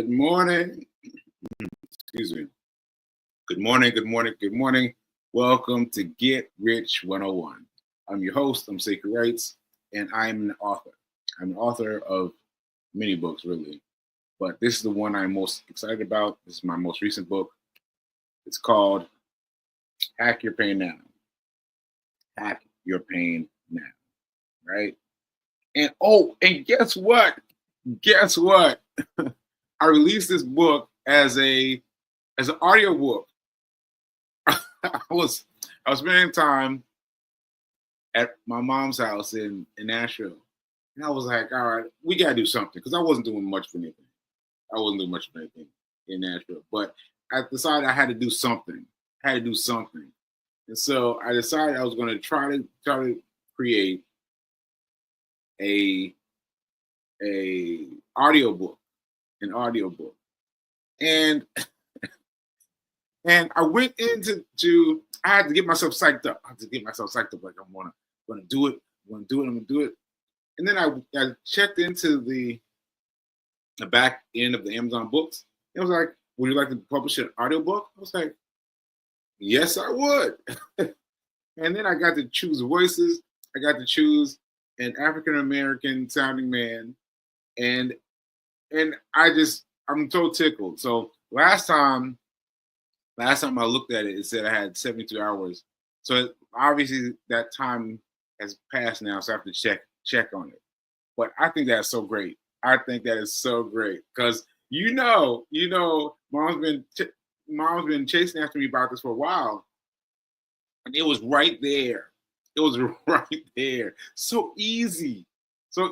Good morning. Excuse me. Good morning, good morning, good morning. Welcome to Get Rich 101. I'm your host, I'm Sekou Writes, and I'm an author. I'm an author of many books, really. But this is the one I'm most excited about. This is my most recent book. It's called Hack Your Pain Now. Hack Your Pain Now. Right? And guess what? Guess what? I released this book as an audio book. I was spending time at my mom's house in Nashville, and I was like, all right, we gotta do something because I wasn't doing much of anything. In Nashville, but I decided I had to do something. And so I decided I was going to try to create an audio book, and I went into I had to get myself psyched up. Like I'm gonna do it. I'm gonna do it. And then I checked into the back end of the Amazon books. It was like, would you like to publish an audiobook? I was like, yes, I would. And then I got to choose voices. I got to choose an African-American sounding man. And I'm so tickled. So last time I looked at it, it said I had 72 hours. So obviously that time has passed now, so I have to check on it. But I think that's so great. I think that is so great because mom's been chasing after me about this for a while, and it was right there. So easy. So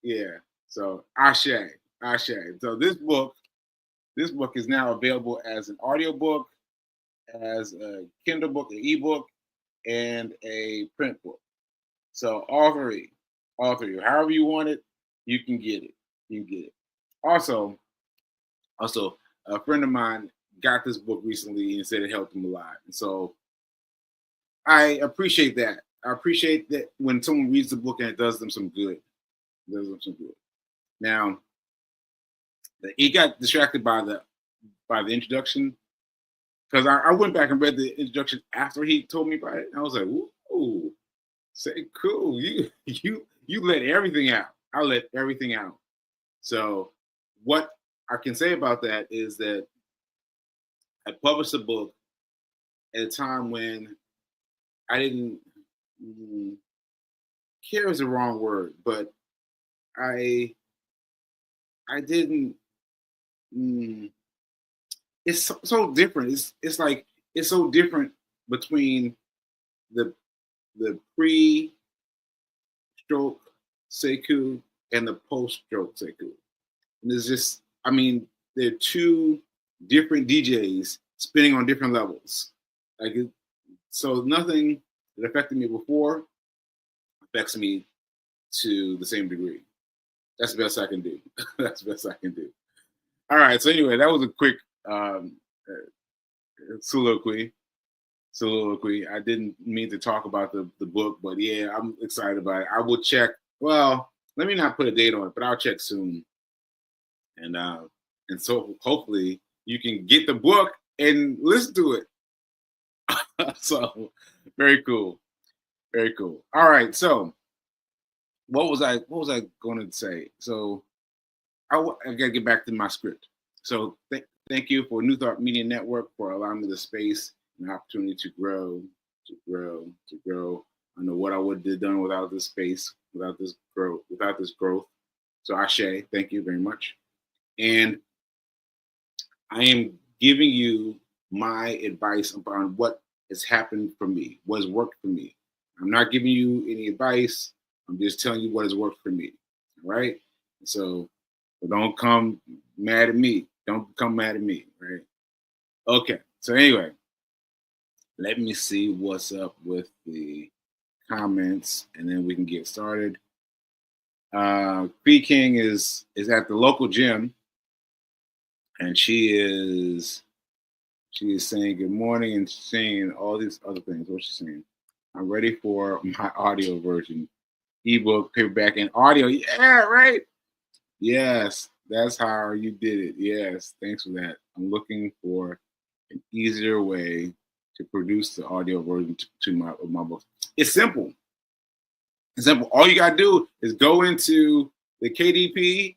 yeah. So Ashe. So this book is now available as an audiobook, as a Kindle book, an ebook, and a print book. So all three, however you want it, you can get it. Also, a friend of mine got this book recently and said it helped him a lot. And so I appreciate that. I appreciate that when someone reads the book and it does them some good. Now, he got distracted by the introduction because I went back and read the introduction after he told me about it. And I was like, ooh, say cool. You let everything out. I let everything out. So what I can say about that is that I published a book at a time when I didn't care is the wrong word, but I didn't. It's so different. It's like it's so different between the pre-stroke Sekou and the post-stroke Sekou. And it's just, they're two different DJs spinning on different levels. So nothing that affected me before affects me to the same degree. That's the best I can do. All right. So anyway, that was a quick soliloquy. I didn't mean to talk about the book, but yeah, I'm excited about it. I will check. Well, let me not put a date on it, but I'll check soon. And so hopefully you can get the book and listen to it. So very cool. All right. So what was I going to say? So I got to get back to my script. So thank you for New Thought Media Network for allowing me the space and the opportunity to grow. I know what I would have done without this space, without this growth. So Ashe, thank you very much. And I am giving you my advice upon what has happened for me, what has worked for me. I'm not giving you any advice. I'm just telling you what has worked for me. All right? So don't come mad at me. Don't become mad at me, right? Okay. So anyway, let me see what's up with the comments, and then we can get started. P King is at the local gym, and she is saying good morning and saying all these other things. What's she saying? I'm ready for my audio version, ebook, paperback, and audio. Yeah, right. Yes, That's how you did it. Yes, thanks for that. I'm looking for an easier way to produce the audio version to my book. It's simple. It's simple. All you gotta do is go into the KDP,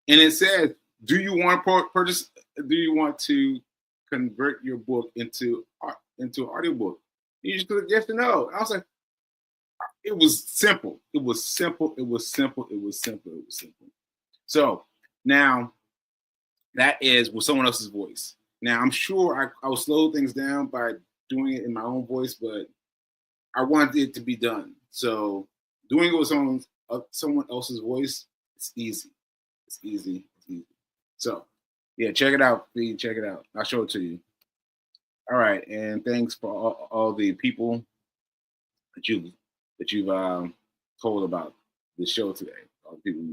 and it says, "Do you want to purchase? Do you want to convert your book into an audiobook?" You just click yes or no. I was like, it was simple. It was simple. It was simple. It was simple. It was simple. So now that is with someone else's voice. Now I'm sure I will slow things down by doing it in my own voice, but I wanted it to be done. So doing it with someone else's voice, it's easy. It's easy. It's easy. So yeah, check it out, Feed. Check it out. I'll show it to you. All right, and thanks for all the people that you've told about the show today. All the people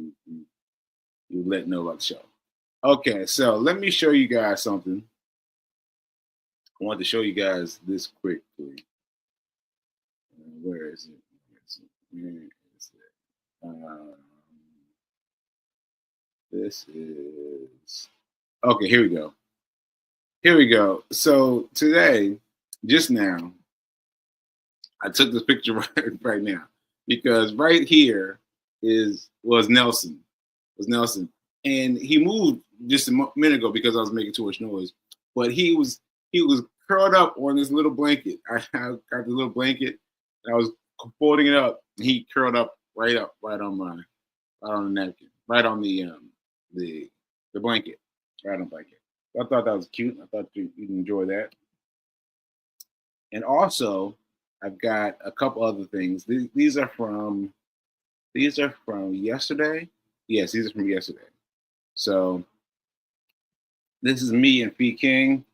you let know about the show. Okay, so let me show you guys something. I want to show you guys this quickly. Where is it? Where is it? This is okay. Here we go. Here we go. So today, just now, I took this picture right now because right here was Nelson. Was Nelson, and he moved just a minute ago because I was making too much noise. But he was curled up on this little blanket. I got the little blanket, and I was folding it up. And he curled up right on the napkin, right on the blanket, right on the blanket. I thought that was cute. I thought you'd enjoy that. And also, I've got a couple other things. These are from yesterday. Yes, these are from yesterday. So this is me and Fee King.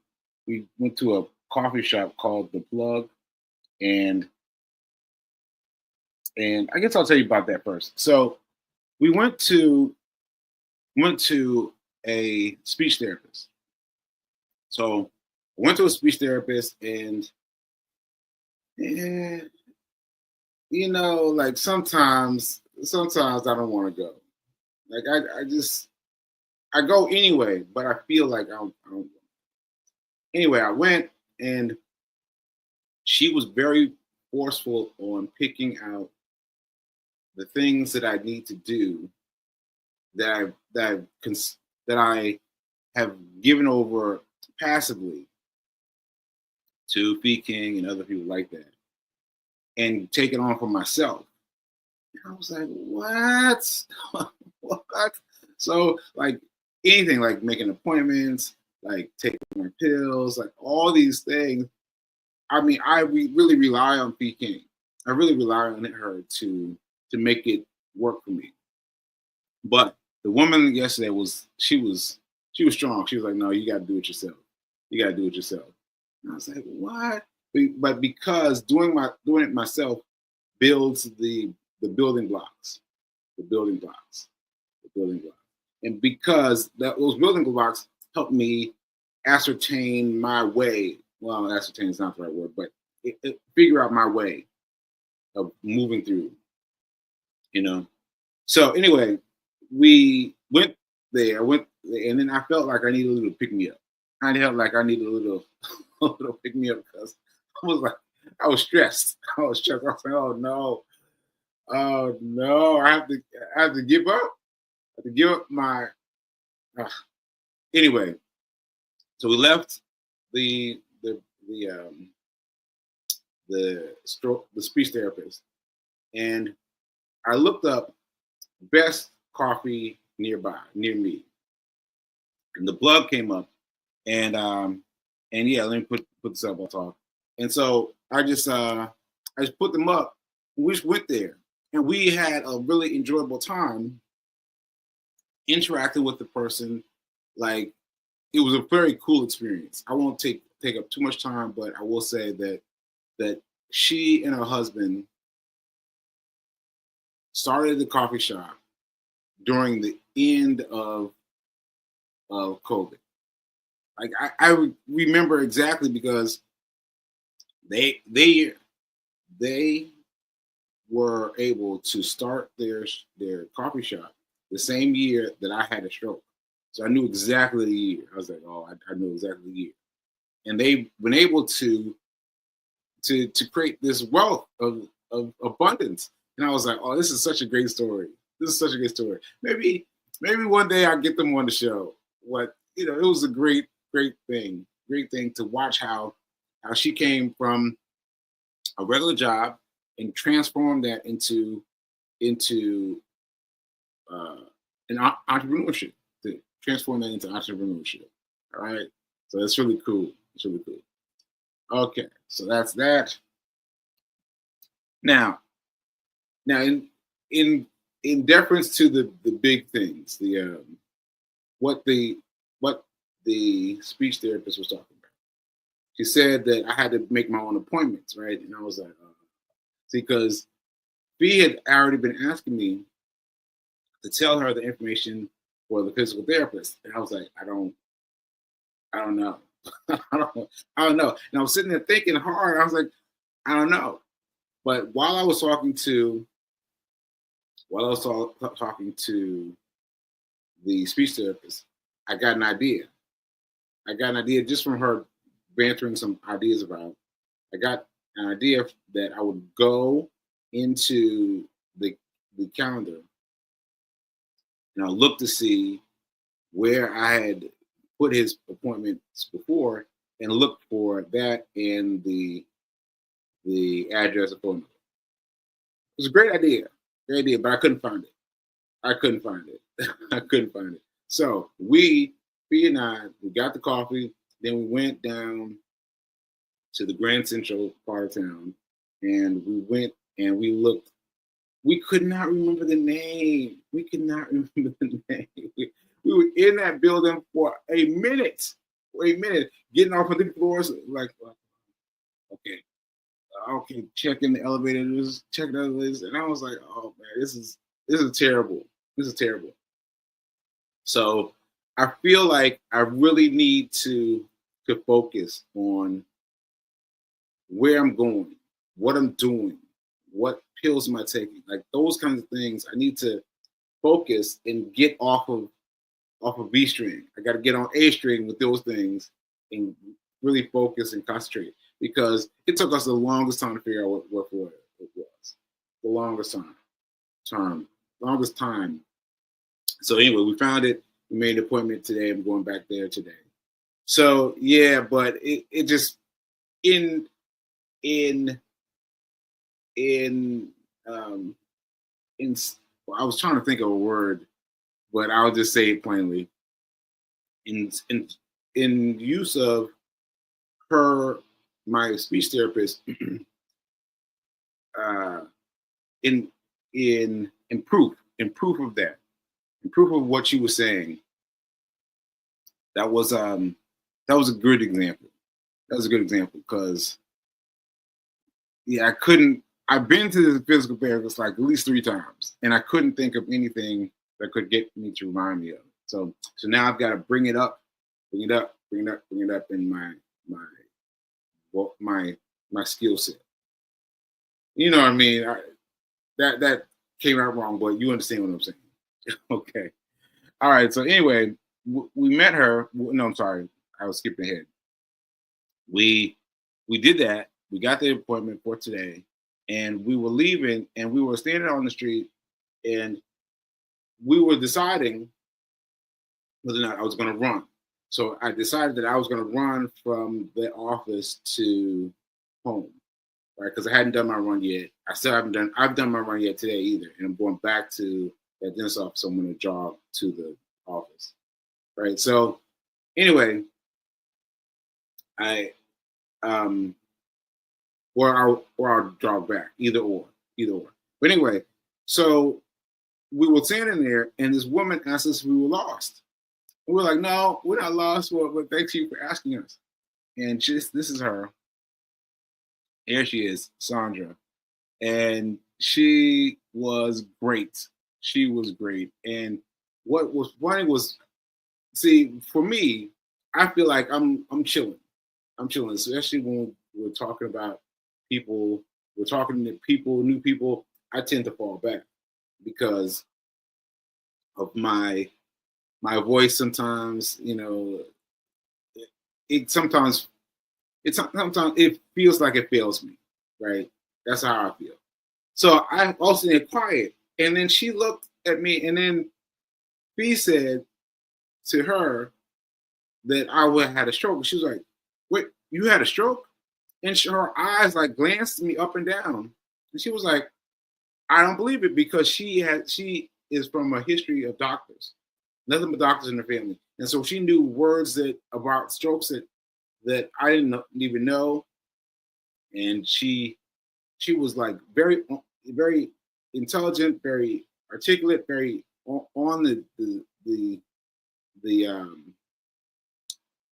We went to a coffee shop called The Plug, and I guess I'll tell you about that first. So we went to a speech therapist. So I went to a speech therapist, and you know, like sometimes I don't want to go. Like I go anyway, but I feel like I don't. Anyway, I went, and she was very forceful on picking out the things that I need to do that I have given over passively to Fee King and other people like that, and take it on for myself. And I was like, what? What? So like anything, like making appointments, like taking my pills, like all these things. I mean, I really rely on Fee King. I really rely on her to make it work for me. But the woman yesterday was strong. She was like, no, you got to do it yourself. You got to do it yourself. And I was like, what? But because doing it myself builds the building blocks, and because those building blocks help me ascertain my way. Well, ascertain is not the right word, but figure out my way of moving through. You know. So anyway, we went there. And then I felt like I needed a little pick me up. I felt like I needed a little pick me up because I was stressed. I was like, oh no, I have to give up. I have to give up my. Anyway, so we left the speech therapist, and I looked up best coffee near me, and The Plug came up, and yeah, let me put this up. I'll talk. And so I just put them up. We just went there, and we had a really enjoyable time interacting with the person. Like, it was a very cool experience. I won't take up too much time, but I will say that she and her husband started the coffee shop during the end of COVID. Like I remember exactly because they were able to start their coffee shop the same year that I had a stroke. So I knew exactly the year. I was like, oh, I knew exactly the year. And they've been able to create this wealth of abundance. And I was like, oh, this is such a great story. This is such a great story. Maybe one day I'll get them on the show. What, you know, it was a great thing to watch how she came from a regular job and transformed that into an entrepreneurship, to transform that into entrepreneurship. All right. So that's really cool. It's really cool. Okay. So that's that. Now in deference to the big things, what the speech therapist was talking about. She said that I had to make my own appointments, right? And I was like, see, because B had already been asking me to tell her the information for the physical therapist, and I was like, I don't know, I don't know. And I was sitting there thinking hard. I was like, I don't know. But while I was talking to the speech therapist, I got an idea. Just from her bantering some ideas about. I got an idea that I would go into the calendar and I'll look to see where I had put his appointments before and look for that in the address of phone number. It was a great idea, but I couldn't find it. I couldn't find it. So B and I, we got the coffee, then we went down to the Grand Central part of town, and we went and we looked. We could not remember the name. We were in that building for a minute, getting off of the floors, like, okay, checking the elevators, checking the elevators, and I was like, oh man, this is terrible. This is terrible. So I feel like I really need to focus on where I'm going, what I'm doing, what pills am I taking, like those kinds of things. I need to focus and get off of B string. I got to get on A string with those things and really focus and concentrate, because it took us the longest time to figure out what it was. The longest time. So anyway, we found it. We made an appointment today. I'm going back there today. So yeah, but it just in I was trying to think of a word, but I'll just say it plainly. In use of my speech therapist, in proof of that, in proof of what she was saying, that was a good example. That was a good example, because yeah, I've been to the physical therapist like at least 3 times, and I couldn't think of anything that could get me to remind me of it. So now I've got to bring it up in my skill set. You know what I mean? That came out wrong, but you understand what I'm saying. Okay. All right. So anyway, we met her. No, I'm sorry. I was skipping ahead. We did that. We got the appointment for today, and we were leaving, and we were standing on the street, and we were deciding whether or not I was going to run. So I decided that I was going to run from the office to home, right? Because I hadn't done my run yet. I've done my run yet today either. And I'm going back to that dentist office. I'm going to jog to the office, right? So anyway, or I'll jog back, either or. But anyway, so we were standing there, and this woman asked us if we were lost. And we're like, no, we're not lost. Well, thanks you for asking us. And this is her. Here she is, Sandra. And she was great. And what was funny was, see, for me, I feel like I'm chilling. Especially when we're talking about people, new people, I tend to fall back because of my my voice sometimes, it sometimes sometimes it feels like it fails me, right? That's how I feel. So I also get quiet, and then she looked at me, and then B said to her that I would have had a stroke. She was like, "Wait, you had a stroke?" And her eyes like glanced me up and down, and she was like, "I don't believe it," because she is from a history of doctors, nothing but doctors in her family, and so she knew words that about strokes that I didn't even know, and she was like very intelligent, very articulate, very on the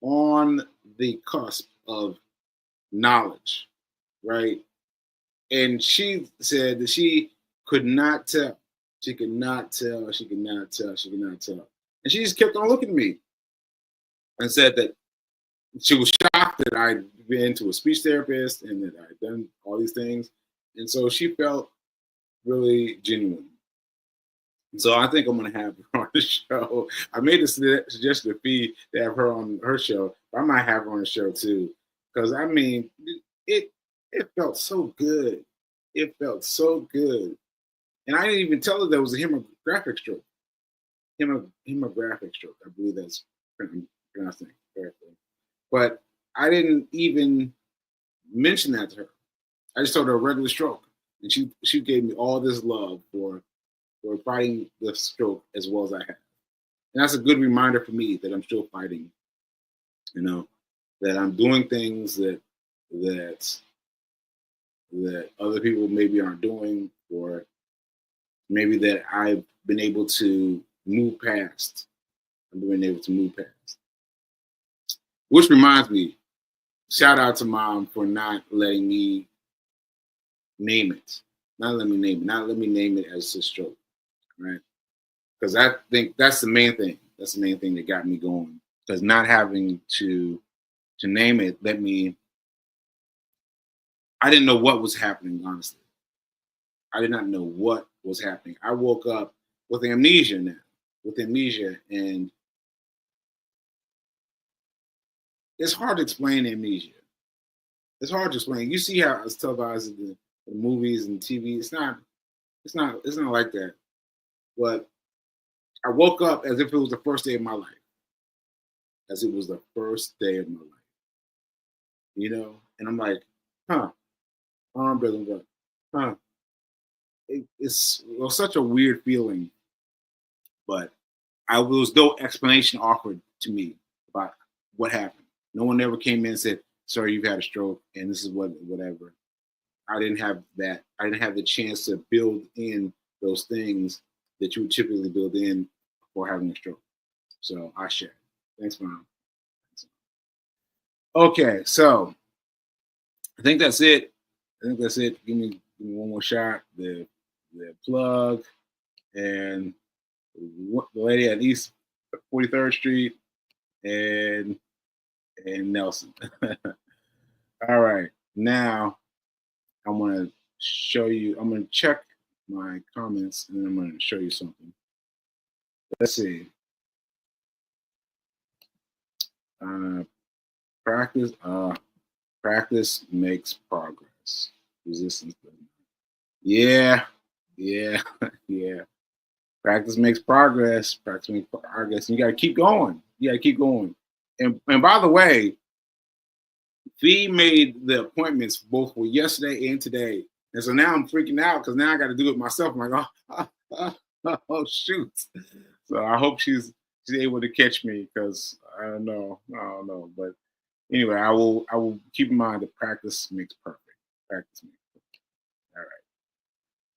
on the cusp of knowledge, right? And she said that she could not tell. She could not tell. She could not tell. She could not tell. And she just kept on looking at me and said that she was shocked that I'd been to a speech therapist and that I'd done all these things. And so she felt really genuine. So I think I'm going to have her on the show. I made a suggestion to Fee to have her on her show. But I might have her on the show too, because I mean, it it felt so good. It felt so good, and I didn't even tell her there was a hemographic stroke. Hemographic stroke. I believe that's pronounced correctly. But I didn't even mention that to her. I just told her a regular stroke, and she gave me all this love for fighting the stroke as well as I have. And that's a good reminder for me that I'm still fighting, you know, that I'm doing things that that other people maybe aren't doing, or maybe that I've been able to move past. I've been able to move past. Which reminds me, shout out to mom for not letting me name it. Not let me name it. Not let me name it as a stroke, right? Because I think that's the main thing. That's the main thing that got me going. Because not having to name it let me. I didn't know what was happening. Honestly, I did not know what was happening. I woke up with amnesia now, and it's hard to explain amnesia. It's hard to explain. You see how it's televised in the movies and TV. It's not. It's not like that. But I woke up as if it was the first day of my life. As it was the first day of my life. And I'm like, huh, arm doesn't work. Huh. It was such a weird feeling, but I was no explanation offered to me about what happened. No one ever came in and said, "Sorry, you've had a stroke, and this is whatever." I didn't have that. I didn't have the chance to build in those things that you would typically build in for having a stroke. So I share. Thanks, Mom. Okay, so I think that's it. Give me one more shot. The plug and the lady at East 43rd Street and Nelson. All right, now I'm gonna show you. I'm gonna check my comments and then I'm gonna show you something. Let's see. Practice. Practice makes progress. Resistance. Yeah, yeah, yeah. Practice makes progress. Practice makes progress. And you got to keep going. You got to keep going. And by the way, Fee made the appointments both for yesterday and today. And so now I'm freaking out because now I got to do it myself. I'm like, oh, shoot. So I hope she's able to catch me because I don't know. But anyway, I will keep in mind that practice makes perfect. Practice makes perfect. All right.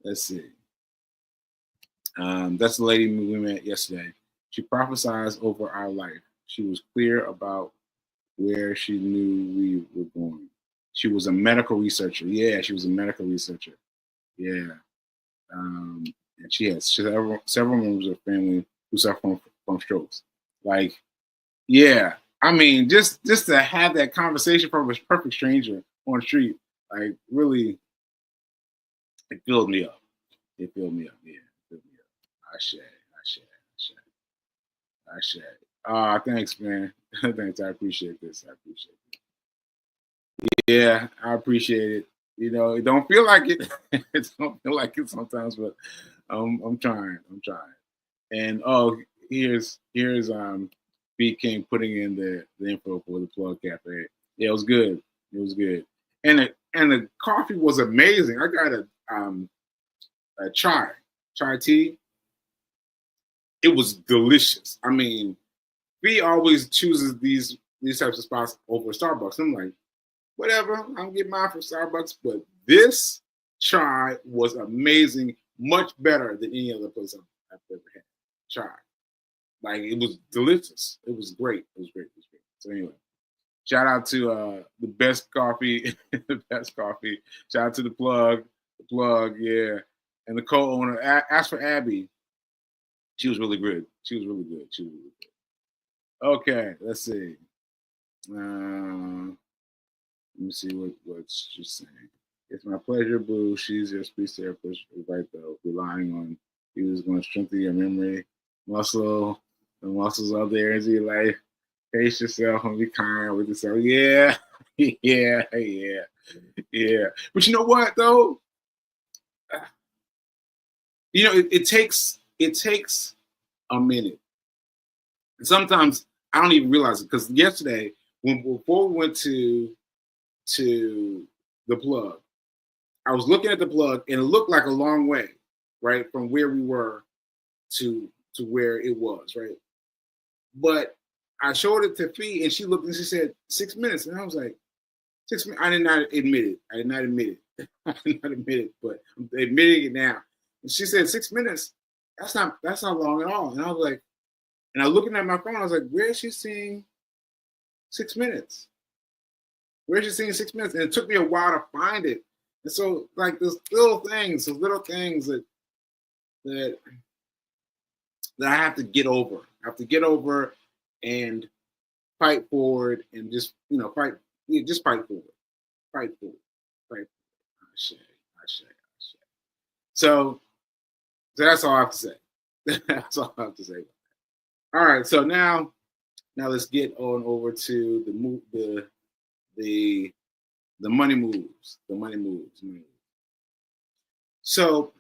Let's see. That's the lady we met yesterday. She prophesied over our life. She was clear about where she knew we were going. She was a medical researcher. Yeah, she was a medical researcher. Yeah. And she has several members of her family who suffer from strokes. Like, yeah. I mean, just to have that conversation from a perfect stranger on the street, like really, it filled me up. It filled me up. Yeah, it filled me up. I share. Ashe. Thanks, man. Thanks. I appreciate this. I appreciate it. Yeah, I appreciate it. It don't feel like it. It don't feel like it sometimes, but I'm trying. I'm trying. And here's B King putting in the info for the Plug Cafe. Yeah, it was good. It was good. And the coffee was amazing. I got a chai tea. It was delicious. I mean, B always chooses these types of spots over Starbucks. I'm like, whatever, I'm getting mine from Starbucks. But this chai was amazing, much better than any other place I've ever had. Chai. Like, it was delicious. It was great. It was great. It was great. So anyway, shout out to the best coffee, the best coffee. Shout out to the plug, yeah. And the co-owner. Ask for Abby. She was really good. She was really good. Okay, let's see. Let me see what she's saying. It's my pleasure, Boo. She's your speech therapist, right? Though, relying on you is going to strengthen your memory muscle. The muscles of the energy, like pace yourself and be kind with yourself. Yeah, yeah. But you know what though? It takes a minute. And sometimes I don't even realize it because yesterday, before we went to the plug, I was looking at the plug and it looked like a long way, right, from where we were to where it was, right. But I showed it to Fee and she looked and she said 6 minutes, and I was like, 6 minutes. I did not admit it. I did not admit it, but I'm admitting it now. And she said 6 minutes. That's not long at all. And I was like, and I was looking at my phone. I was like, where is she seeing 6 minutes? Where is she seeing 6 minutes? And it took me a while to find it. And so, like, those little things that I have to get over. I have to get over and fight forward and just, fight. Yeah, just fight forward. Fight forward. Fight forward. Ashe. So that's all I have to say. That's all I have to say. All right. So now let's get on over to the money moves. The money moves. So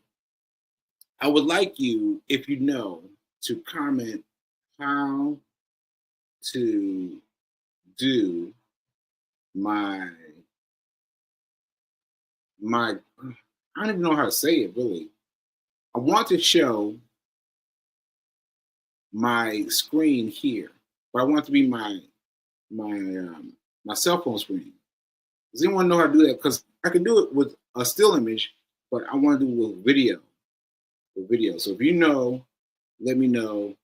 I would like you, if you know, to comment how to do my I don't even know how to say it really. I want to show my screen here, but I want it to be my cell phone screen. Does anyone know how to do that? Because I can do it with a still image, but I want to do it with video. So if you know, let me know.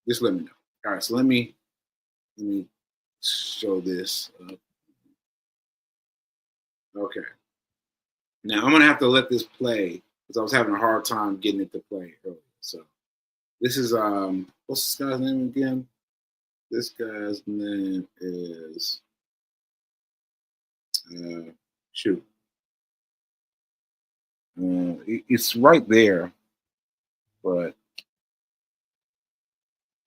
Just let me know. All right, so let me show this up. Okay. Now I'm gonna have to let this play because I was having a hard time getting it to play earlier. So this is what's this guy's name again? This guy's name is shoot. It's right there, but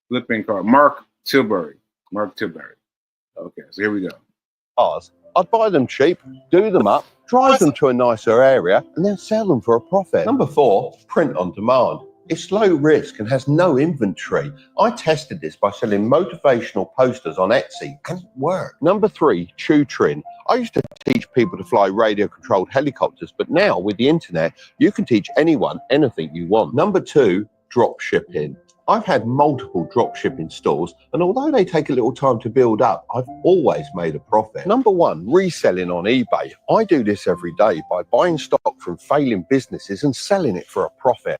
flipping card. Mark Tilbury. Okay, so here we go. Cars. I'd buy them cheap, do them up, drive them to a nicer area, and then sell them for a profit. Number 4, print on demand. It's low risk and has no inventory. I tested this by selling motivational posters on Etsy, and it worked. Number 3, tutoring. I used to teach people to fly radio-controlled helicopters, but now with the internet, you can teach anyone anything you want. Number 2, drop shipping. I've had multiple drop shipping stores, and although they take a little time to build up, I've always made a profit. Number 1, reselling on eBay. I do this every day by buying stock from failing businesses and selling it for a profit.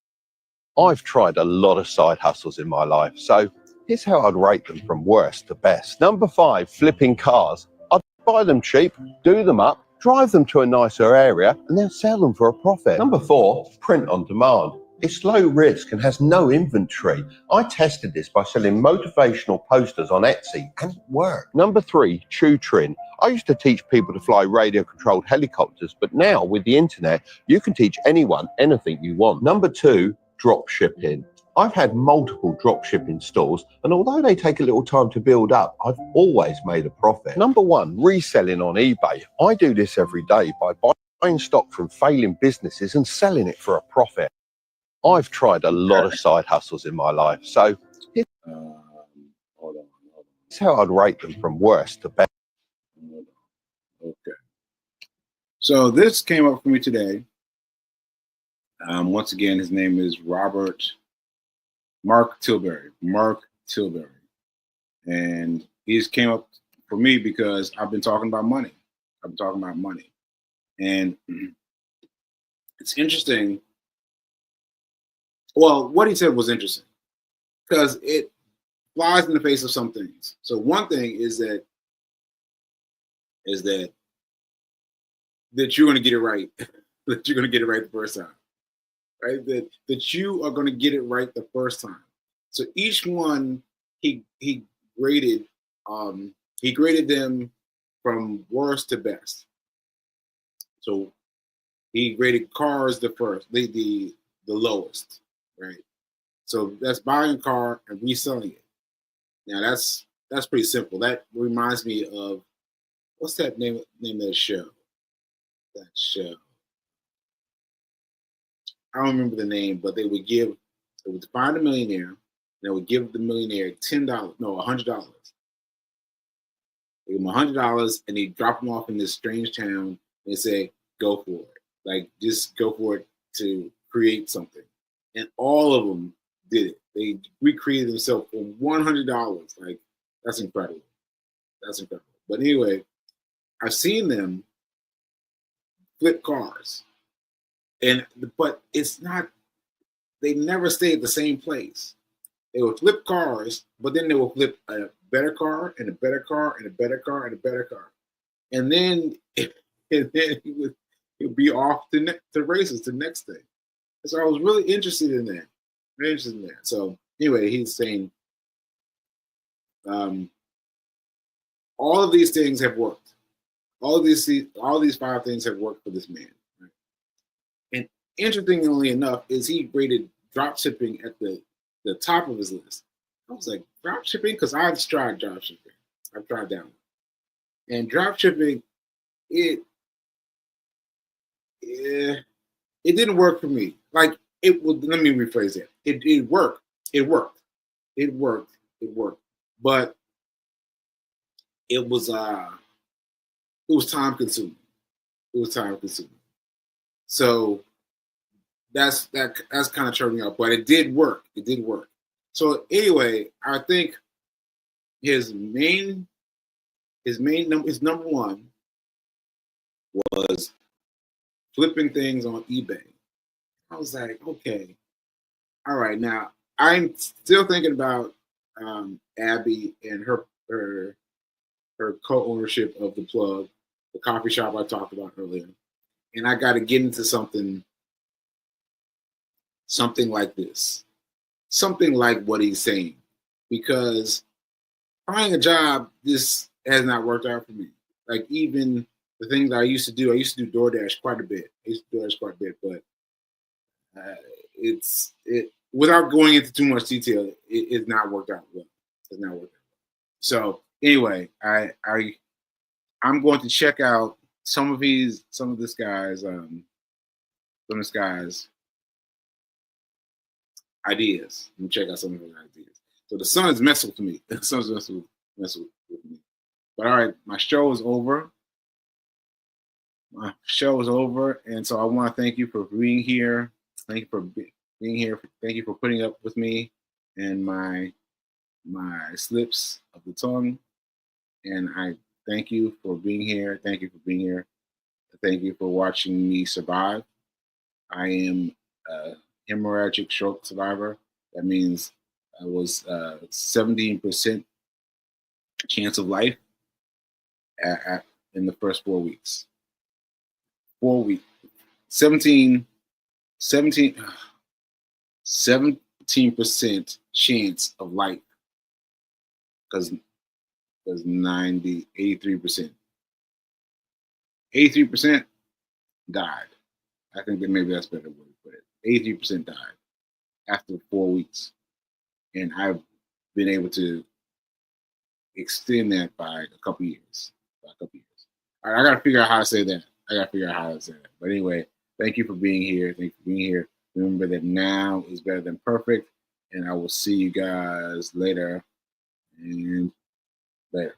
I've tried a lot of side hustles in my life, so here's how I'd rate them from worst to best. Number 5, flipping cars. I'd buy them cheap, do them up, drive them to a nicer area, and then sell them for a profit. Number 4, print on demand. It's low risk and has no inventory. I tested this by selling motivational posters on Etsy, and it worked. Number 3, tutoring. I used to teach people to fly radio-controlled helicopters, but now with the internet, you can teach anyone anything you want. Number 2, drop shipping. I've had multiple dropshipping stores, and although they take a little time to build up, I've always made a profit. Number one, reselling on eBay. I do this every day by buying stock from failing businesses and selling it for a profit. I've tried a lot of side hustles in my life, so hold on. That's how I'd rate them from worst to best. Okay. So this came up for me today. Once again, his name is Mark Tilbury. And he's came up for me because I've been talking about money. And it's interesting. Well, what he said was interesting because it flies in the face of some things. So one thing is that you're going to get it right. That you're going to get it right the first time. Right? That you are going to get it right the first time. So each one he graded them from worst to best. So he graded cars the lowest, right? So that's buying a car and reselling it. Now that's pretty simple. That reminds me of what's that name of that show? I don't remember the name, but they would find a millionaire, and they would give the millionaire $100. They give him $100, and they drop him off in this strange town. And they say, "Go for it! Like just go for it to create something." And all of them did it. They recreated themselves for $100. Like that's incredible. But anyway, I've seen them flip cars. But it's not, they never stay at the same place. They will flip cars, but then they will flip a better car and a better car and a better car and a better car. And then he would be off to races, the next thing. And so I was really interested in that. So anyway, he's saying all of these things have worked. All these 5 things have worked for this man. Right? And interestingly enough, is he rated drop shipping at the top of his list. I was like, drop shipping? Because I've tried drop shipping. I've tried that one. And drop shipping, it didn't work for me. Like it would. Let me rephrase it. It worked. It worked. But it was time consuming. So that's kind of turned me off. But it did work. So anyway, I think his number one was flipping things on eBay. I was like, okay, all right. Now I'm still thinking about Abby and her co-ownership of the Plug, the coffee shop I talked about earlier, and I got to get into something like this, something like what he's saying, because finding a job, this has not worked out for me. Like even the things I used to do DoorDash quite a bit. But it without going into too much detail, it's not worked out well. So anyway, I'm going to check out some of this guy's ideas. Let me check out some of his ideas. So the sun is messing with me. Messing with me. But all right, my show is over. And so I want to thank you for being here. Thank you for being here. Thank you for putting up with me and my slips of the tongue. And I thank you for being here. Thank you for watching me survive. I am a hemorrhagic stroke survivor. That means I was 17% chance of life in the first 4 weeks. 17% chance of life, because 83% died. I think that maybe that's a better way to put it. 83% died. after 4 weeks. And I've been able to extend that by a couple years. All right, I got to figure out how to say that. But anyway, thank you for being here. Remember that now is better than perfect. And I will see you guys later. And later.